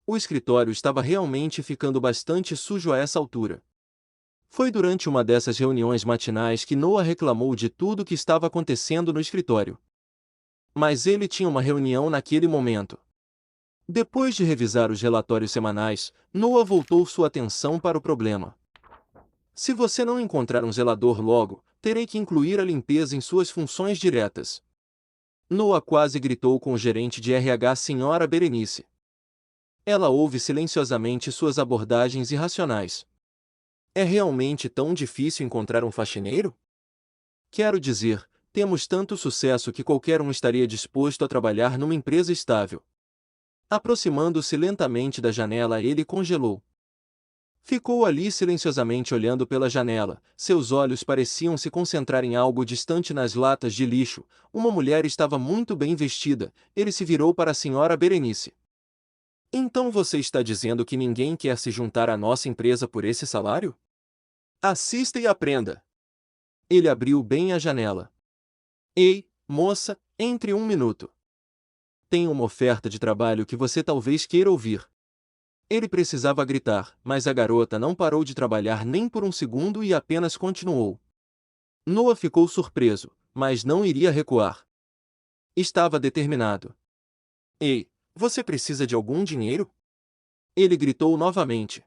O escritório estava realmente ficando bastante sujo a essa altura. Foi durante uma dessas reuniões matinais que Noah reclamou de tudo que estava acontecendo no escritório. Mas ele tinha uma reunião naquele momento. Depois de revisar os relatórios semanais, Noah voltou sua atenção para o problema. Se você não encontrar um zelador logo, terei que incluir a limpeza em suas funções diretas. Noah quase gritou com o gerente de RH, Sra. Berenice. Ela ouve silenciosamente suas abordagens irracionais. É realmente tão difícil encontrar um faxineiro? Quero dizer, temos tanto sucesso que qualquer um estaria disposto a trabalhar numa empresa estável. Aproximando-se lentamente da janela, ele congelou. Ficou ali silenciosamente olhando pela janela, seus olhos pareciam se concentrar em algo distante nas latas de lixo. Uma mulher estava muito bem vestida. Ele se virou para a Sra. Berenice. Então você está dizendo que ninguém quer se juntar à nossa empresa por esse salário? Assista e aprenda. Ele abriu bem a janela. Ei, moça, entre um minuto. Tenho uma oferta de trabalho que você talvez queira ouvir. Ele precisava gritar, mas a garota não parou de trabalhar nem por um segundo e apenas continuou. Noah ficou surpreso, mas não iria recuar. Estava determinado. Ei, você precisa de algum dinheiro? Ele gritou novamente.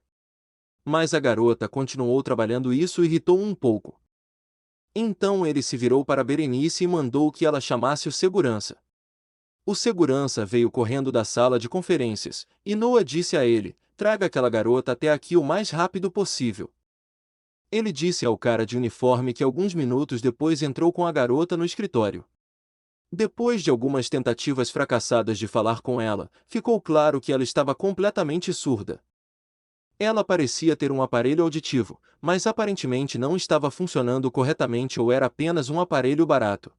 Mas a garota continuou trabalhando e isso irritou um pouco. Então ele se virou para Berenice e mandou que ela chamasse o segurança. O segurança veio correndo da sala de conferências, e Noah disse a ele: traga aquela garota até aqui o mais rápido possível. Ele disse ao cara de uniforme que alguns minutos depois entrou com a garota no escritório. Depois de algumas tentativas fracassadas de falar com ela, ficou claro que ela estava completamente surda. Ela parecia ter um aparelho auditivo, mas aparentemente não estava funcionando corretamente ou era apenas um aparelho barato.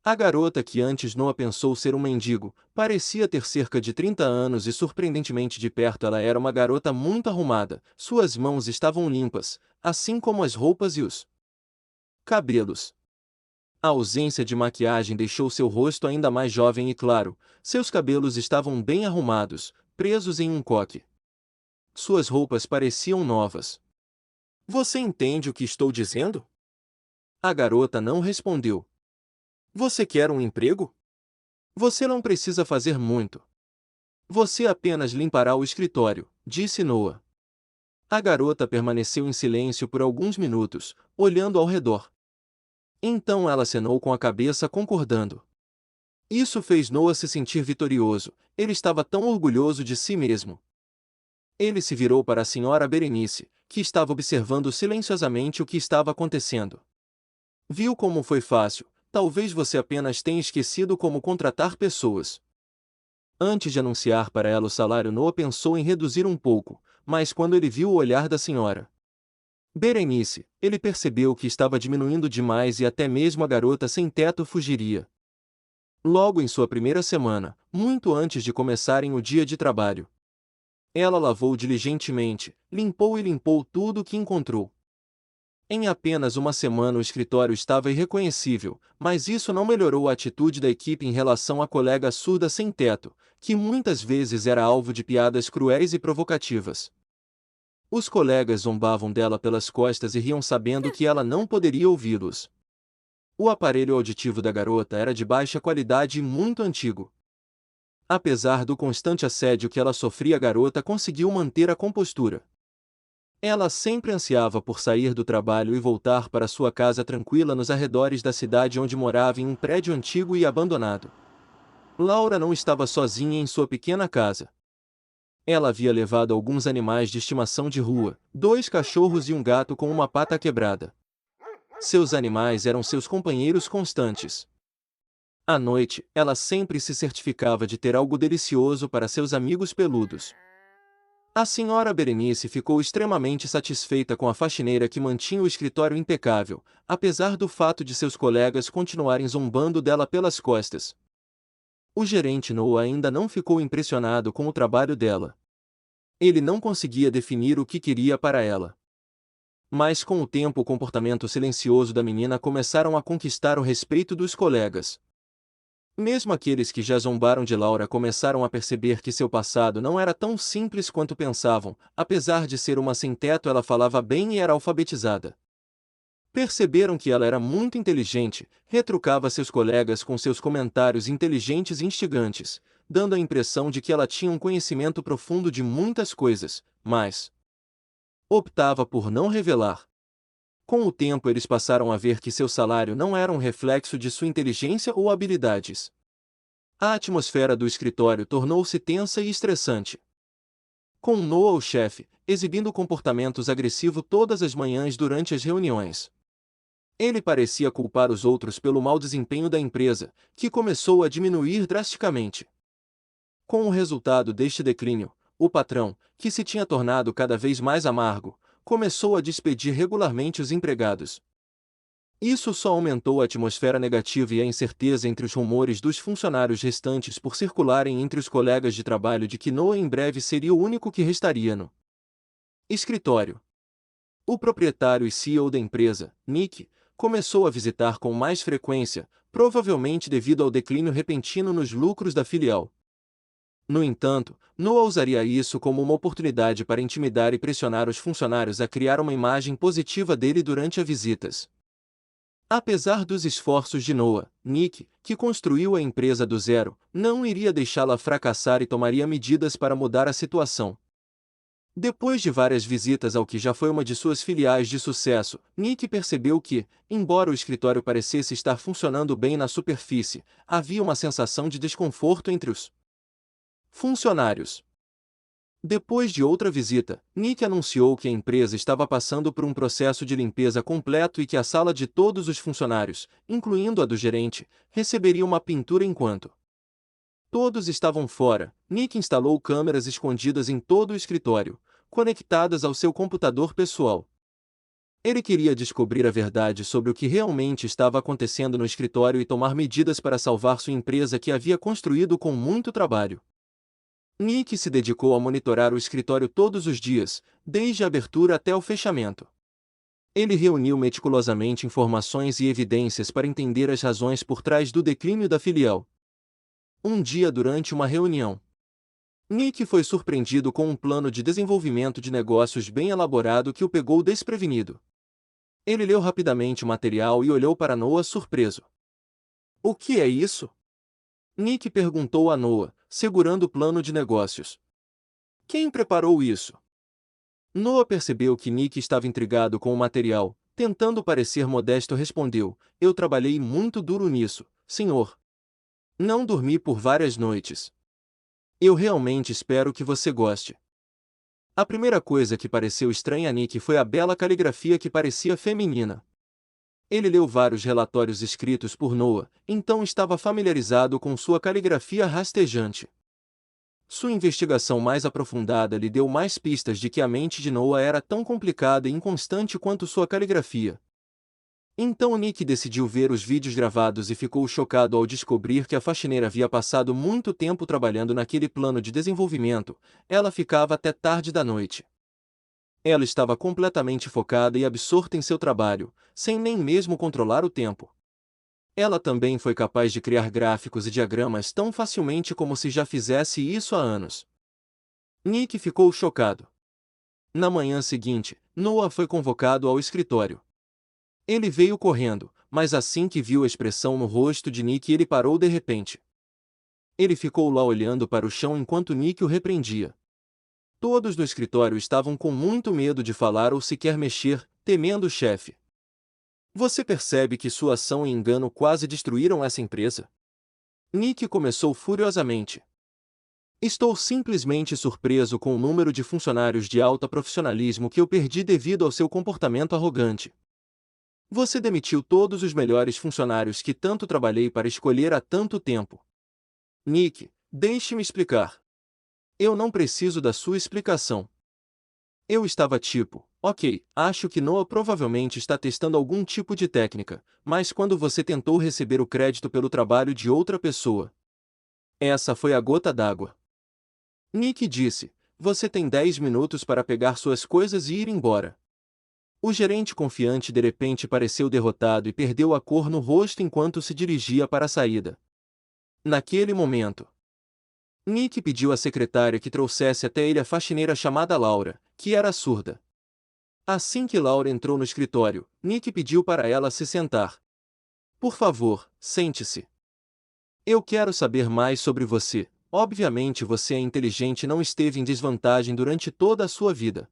A garota, que antes Noah pensou ser um mendigo, parecia ter cerca de 30 anos e surpreendentemente de perto ela era uma garota muito arrumada. Suas mãos estavam limpas, assim como as roupas e os cabelos. A ausência de maquiagem deixou seu rosto ainda mais jovem e claro. Seus cabelos estavam bem arrumados, presos em um coque. Suas roupas pareciam novas. Você entende o que estou dizendo? A garota não respondeu. Você quer um emprego? Você não precisa fazer muito. Você apenas limpará o escritório, disse Noah. A garota permaneceu em silêncio por alguns minutos, olhando ao redor. Então ela acenou com a cabeça concordando. Isso fez Noah se sentir vitorioso. Ele estava tão orgulhoso de si mesmo. Ele se virou para a Sra. Berenice, que estava observando silenciosamente o que estava acontecendo. Viu como foi fácil? Talvez você apenas tenha esquecido como contratar pessoas. Antes de anunciar para ela o salário, Noah pensou em reduzir um pouco, mas quando ele viu o olhar da Sra. Berenice, ele percebeu que estava diminuindo demais e até mesmo a garota sem teto fugiria. Logo em sua primeira semana, muito antes de começarem o dia de trabalho, ela lavou diligentemente, limpou e limpou tudo o que encontrou. Em apenas uma semana o escritório estava irreconhecível, mas isso não melhorou a atitude da equipe em relação à colega surda sem teto, que muitas vezes era alvo de piadas cruéis e provocativas. Os colegas zombavam dela pelas costas e riam sabendo que ela não poderia ouvi-los. O aparelho auditivo da garota era de baixa qualidade e muito antigo. Apesar do constante assédio que ela sofria, a garota conseguiu manter a compostura. Ela sempre ansiava por sair do trabalho e voltar para sua casa tranquila nos arredores da cidade onde morava, em um prédio antigo e abandonado. Laura não estava sozinha em sua pequena casa. Ela havia levado alguns animais de estimação de rua, 2 cachorros e um gato com uma pata quebrada. Seus animais eram seus companheiros constantes. À noite, ela sempre se certificava de ter algo delicioso para seus amigos peludos. A Sra. Berenice ficou extremamente satisfeita com a faxineira que mantinha o escritório impecável, apesar do fato de seus colegas continuarem zombando dela pelas costas. O gerente Noah ainda não ficou impressionado com o trabalho dela. Ele não conseguia definir o que queria para ela. Mas com o tempo o comportamento silencioso da menina começaram a conquistar o respeito dos colegas. Mesmo aqueles que já zombaram de Laura começaram a perceber que seu passado não era tão simples quanto pensavam. Apesar de ser uma sem-teto, ela falava bem e era alfabetizada. Perceberam que ela era muito inteligente, retrucava seus colegas com seus comentários inteligentes e instigantes, dando a impressão de que ela tinha um conhecimento profundo de muitas coisas, mas optava por não revelar. Com o tempo eles passaram a ver que seu salário não era um reflexo de sua inteligência ou habilidades. A atmosfera do escritório tornou-se tensa e estressante. Com Noah, o chefe, exibindo comportamentos agressivos todas as manhãs durante as reuniões. Ele parecia culpar os outros pelo mau desempenho da empresa, que começou a diminuir drasticamente. Com o resultado deste declínio, o patrão, que se tinha tornado cada vez mais amargo, começou a despedir regularmente os empregados. Isso só aumentou a atmosfera negativa e a incerteza entre os rumores dos funcionários restantes por circularem entre os colegas de trabalho de que Noah em breve seria o único que restaria no escritório. O proprietário e CEO da empresa, Nick, começou a visitar com mais frequência, provavelmente devido ao declínio repentino nos lucros da filial. No entanto, Noah usaria isso como uma oportunidade para intimidar e pressionar os funcionários a criar uma imagem positiva dele durante as visitas. Apesar dos esforços de Noah, Nick, que construiu a empresa do zero, não iria deixá-la fracassar e tomaria medidas para mudar a situação. Depois de várias visitas ao que já foi uma de suas filiais de sucesso, Nick percebeu que, embora o escritório parecesse estar funcionando bem na superfície, havia uma sensação de desconforto entre os funcionários. Depois de outra visita, Nick anunciou que a empresa estava passando por um processo de limpeza completo e que a sala de todos os funcionários, incluindo a do gerente, receberia uma pintura enquanto todos estavam fora. Nick instalou câmeras escondidas em todo o escritório, conectadas ao seu computador pessoal. Ele queria descobrir a verdade sobre o que realmente estava acontecendo no escritório e tomar medidas para salvar sua empresa que havia construído com muito trabalho. Nick se dedicou a monitorar o escritório todos os dias, desde a abertura até o fechamento. Ele reuniu meticulosamente informações e evidências para entender as razões por trás do declínio da filial. Um dia durante uma reunião, Nick foi surpreendido com um plano de desenvolvimento de negócios bem elaborado que o pegou desprevenido. Ele leu rapidamente o material e olhou para Noah surpreso. "O que é isso?" Nick perguntou a Noah, segurando o plano de negócios. "Quem preparou isso?" Noah percebeu que Nick estava intrigado com o material. Tentando parecer modesto, respondeu: "Eu trabalhei muito duro nisso, senhor. Não dormi por várias noites. Eu realmente espero que você goste." A primeira coisa que pareceu estranha a Nick foi a bela caligrafia que parecia feminina. Ele leu vários relatórios escritos por Noah, então estava familiarizado com sua caligrafia rastejante. Sua investigação mais aprofundada lhe deu mais pistas de que a mente de Noah era tão complicada e inconstante quanto sua caligrafia. Então Nick decidiu ver os vídeos gravados e ficou chocado ao descobrir que a faxineira havia passado muito tempo trabalhando naquele plano de desenvolvimento. Ela ficava até tarde da noite. Ela estava completamente focada e absorta em seu trabalho, sem nem mesmo controlar o tempo. Ela também foi capaz de criar gráficos e diagramas tão facilmente como se já fizesse isso há anos. Nick ficou chocado. Na manhã seguinte, Noah foi convocado ao escritório. Ele veio correndo, mas assim que viu a expressão no rosto de Nick, ele parou de repente. Ele ficou lá olhando para o chão enquanto Nick o repreendia. Todos no escritório estavam com muito medo de falar ou sequer mexer, temendo o chefe. "Você percebe que sua ação e engano quase destruíram essa empresa?" Nick começou furiosamente. "Estou simplesmente surpreso com o número de funcionários de alto profissionalismo que eu perdi devido ao seu comportamento arrogante. Você demitiu todos os melhores funcionários que tanto trabalhei para escolher há tanto tempo." "Nick, deixe-me explicar." "Eu não preciso da sua explicação." Eu estava tipo, ok, acho que Noah provavelmente está testando algum tipo de técnica, mas quando você tentou receber o crédito pelo trabalho de outra pessoa. Essa foi a gota d'água. Nick disse: "Você tem 10 minutos para pegar suas coisas e ir embora." O gerente confiante de repente pareceu derrotado e perdeu a cor no rosto enquanto se dirigia para a saída. Naquele momento, Nick pediu à secretária que trouxesse até ele a faxineira chamada Laura, que era surda. Assim que Laura entrou no escritório, Nick pediu para ela se sentar. Por favor, sente-se. Eu quero saber mais sobre você. Obviamente você é inteligente e não esteve em desvantagem durante toda a sua vida.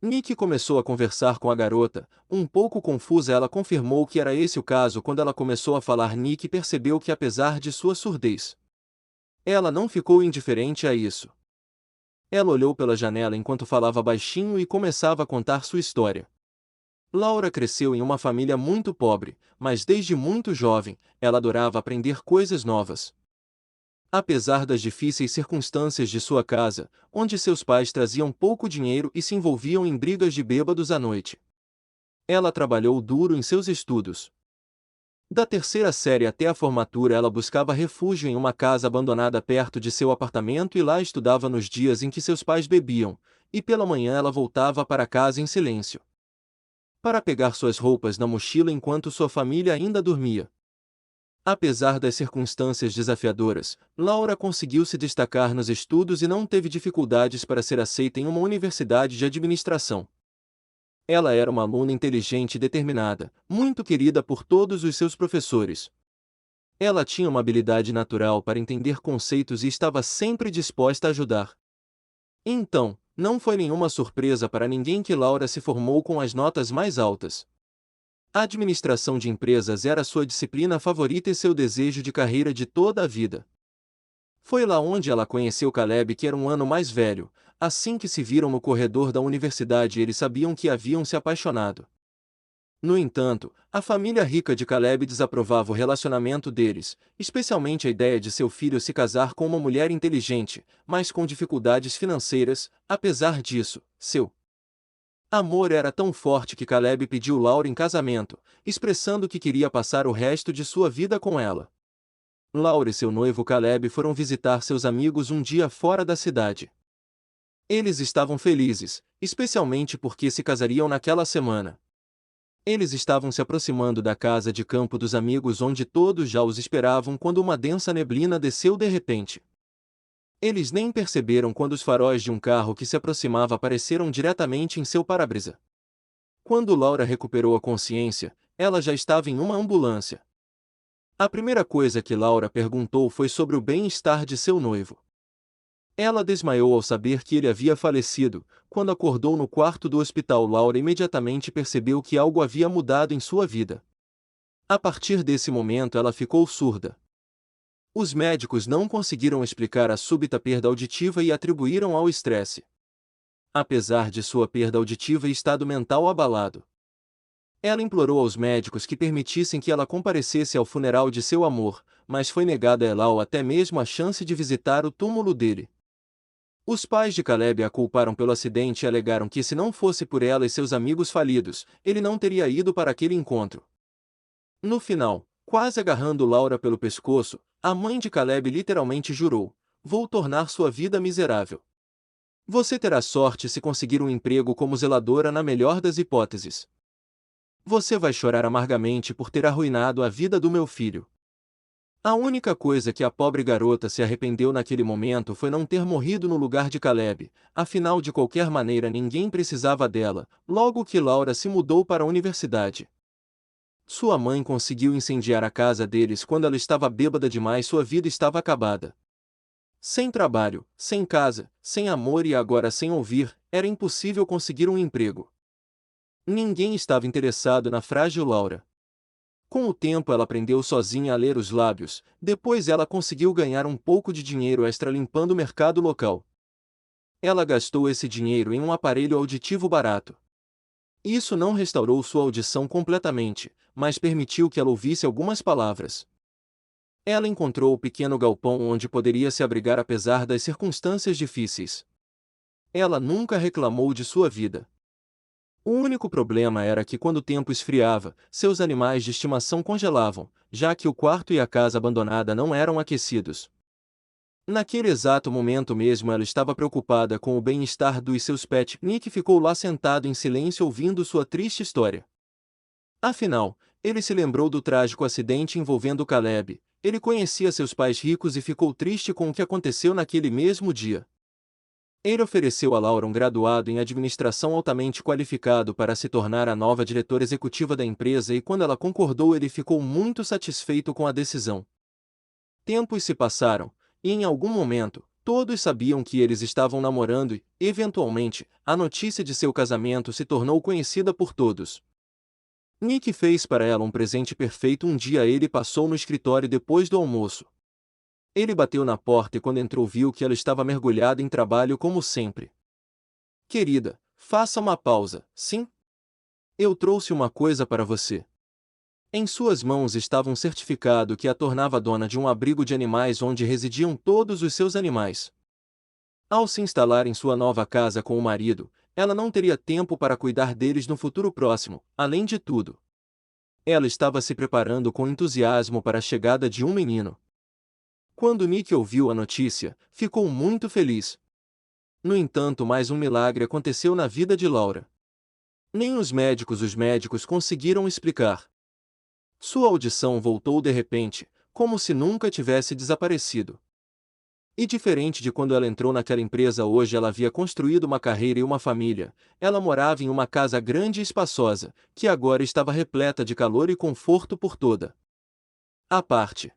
Nick começou a conversar com a garota. Um pouco confusa, ela confirmou que era esse o caso quando ela começou a falar. Nick percebeu que, apesar de sua surdez, ela não ficou indiferente a isso. Ela olhou pela janela enquanto falava baixinho e começava a contar sua história. Laura cresceu em uma família muito pobre, mas desde muito jovem, ela adorava aprender coisas novas. Apesar das difíceis circunstâncias de sua casa, onde seus pais traziam pouco dinheiro e se envolviam em brigas de bêbados à noite, ela trabalhou duro em seus estudos. Da terceira série até a formatura, ela buscava refúgio em uma casa abandonada perto de seu apartamento e lá estudava nos dias em que seus pais bebiam, e pela manhã ela voltava para casa em silêncio, para pegar suas roupas na mochila enquanto sua família ainda dormia. Apesar das circunstâncias desafiadoras, Laura conseguiu se destacar nos estudos e não teve dificuldades para ser aceita em uma universidade de administração. Ela era uma aluna inteligente e determinada, muito querida por todos os seus professores. Ela tinha uma habilidade natural para entender conceitos e estava sempre disposta a ajudar. Então, não foi nenhuma surpresa para ninguém que Laura se formou com as notas mais altas. A administração de empresas era sua disciplina favorita e seu desejo de carreira de toda a vida. Foi lá onde ela conheceu Caleb, que era um ano mais velho. Assim que se viram no corredor da universidade, eles sabiam que haviam se apaixonado. No entanto, a família rica de Caleb desaprovava o relacionamento deles, especialmente a ideia de seu filho se casar com uma mulher inteligente, mas com dificuldades financeiras. Apesar disso, seu amor era tão forte que Caleb pediu Laura em casamento, expressando que queria passar o resto de sua vida com ela. Laura e seu noivo Caleb foram visitar seus amigos um dia fora da cidade. Eles estavam felizes, especialmente porque se casariam naquela semana. Eles estavam se aproximando da casa de campo dos amigos onde todos já os esperavam quando uma densa neblina desceu de repente. Eles nem perceberam quando os faróis de um carro que se aproximava apareceram diretamente em seu para-brisa. Quando Laura recuperou a consciência, ela já estava em uma ambulância. A primeira coisa que Laura perguntou foi sobre o bem-estar de seu noivo. Ela desmaiou ao saber que ele havia falecido. Quando acordou no quarto do hospital, Laura imediatamente percebeu que algo havia mudado em sua vida. A partir desse momento, ela ficou surda. Os médicos não conseguiram explicar a súbita perda auditiva e atribuíram ao estresse. Apesar de sua perda auditiva e estado mental abalado, ela implorou aos médicos que permitissem que ela comparecesse ao funeral de seu amor, mas foi negada a ela até mesmo a chance de visitar o túmulo dele. Os pais de Caleb a culparam pelo acidente e alegaram que, se não fosse por ela e seus amigos falidos, ele não teria ido para aquele encontro. No final, quase agarrando Laura pelo pescoço, a mãe de Caleb literalmente jurou: "Vou tornar sua vida miserável. Você terá sorte se conseguir um emprego como zeladora na melhor das hipóteses. Você vai chorar amargamente por ter arruinado a vida do meu filho." A única coisa que a pobre garota se arrependeu naquele momento foi não ter morrido no lugar de Caleb, afinal de qualquer maneira ninguém precisava dela. Logo que Laura se mudou para a universidade, sua mãe conseguiu incendiar a casa deles quando ela estava bêbada demais. Sua vida estava acabada. Sem trabalho, sem casa, sem amor e agora sem ouvir, era impossível conseguir um emprego. Ninguém estava interessado na frágil Laura. Com o tempo ela aprendeu sozinha a ler os lábios, depois ela conseguiu ganhar um pouco de dinheiro extra limpando o mercado local. Ela gastou esse dinheiro em um aparelho auditivo barato. Isso não restaurou sua audição completamente, mas permitiu que ela ouvisse algumas palavras. Ela encontrou o pequeno galpão onde poderia se abrigar apesar das circunstâncias difíceis. Ela nunca reclamou de sua vida. O único problema era que quando o tempo esfriava, seus animais de estimação congelavam, já que o quarto e a casa abandonada não eram aquecidos. Naquele exato momento mesmo ela estava preocupada com o bem-estar dos seus pets. Nick ficou lá sentado em silêncio ouvindo sua triste história. Afinal, ele se lembrou do trágico acidente envolvendo Caleb. Ele conhecia seus pais ricos e ficou triste com o que aconteceu naquele mesmo dia. Ele ofereceu a Laura um graduado em administração altamente qualificado para se tornar a nova diretora executiva da empresa, e quando ela concordou, ele ficou muito satisfeito com a decisão. Tempos se passaram, e em algum momento, todos sabiam que eles estavam namorando e, eventualmente, a notícia de seu casamento se tornou conhecida por todos. Nick fez para ela um presente perfeito. Um dia ele passou no escritório depois do almoço. Ele bateu na porta e quando entrou viu que ela estava mergulhada em trabalho como sempre. Querida, faça uma pausa, sim? Eu trouxe uma coisa para você. Em suas mãos estava um certificado que a tornava dona de um abrigo de animais onde residiam todos os seus animais. Ao se instalar em sua nova casa com o marido, ela não teria tempo para cuidar deles no futuro próximo. Além de tudo, ela estava se preparando com entusiasmo para a chegada de um menino. Quando Nick ouviu a notícia, ficou muito feliz. No entanto, mais um milagre aconteceu na vida de Laura. Nem os médicos conseguiram explicar. Sua audição voltou de repente, como se nunca tivesse desaparecido. E diferente de quando ela entrou naquela empresa, hoje ela havia construído uma carreira e uma família. Ela morava em uma casa grande e espaçosa, que agora estava repleta de calor e conforto por toda a parte.